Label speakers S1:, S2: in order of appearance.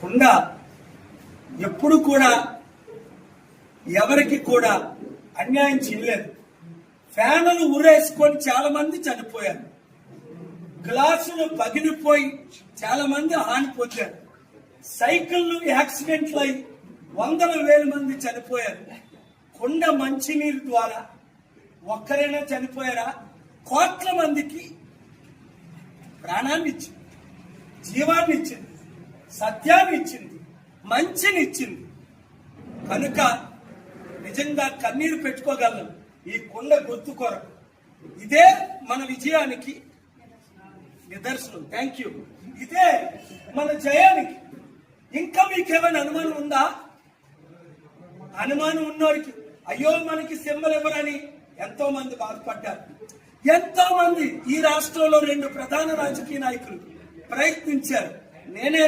S1: కుండ ఎప్పుడు కూడా ఎవరికి కూడా అన్యాయం చేయలేదు. ఫ్యానులు ఊరేసుకొని చాలా మంది చనిపోయారు. గ్లాసులు పగిలిపోయి చాలా మంది హాని పొందారు. సైకిళ్లు యాక్సిడెంట్లు అయి వందల వేల మంది చనిపోయారు. కుండ మంచినీరు ద్వారా ఒక్కరైనా చనిపోయారా? కోట్ల మందికి ప్రాణాన్ని ఇచ్చింది, జీవాన్ని ఇచ్చింది, సత్యాన్ని ఇచ్చింది, మంచిని ఇచ్చింది. కనుక నిజంగా కన్నీరు పెట్టుకోగలను ఈ కుండ గుర్తు కొరకు. ఇదే మన విజయానికి నిదర్శనం. Thank you. ఇదే మన జయానికి. ఇంకా మీకేమైనా అనుమానం ఉందా? అనుమానం ఉన్నోరికి అయ్యో మనకి సింబల్ ఇవ్వరని ఎంతో మంది బాధపడ్డారు. ఎంతో మంది ఈ రాష్ట్రంలో 2 ప్రధాన రాజకీయ నాయకులు ప్రయత్నించారు. నేనే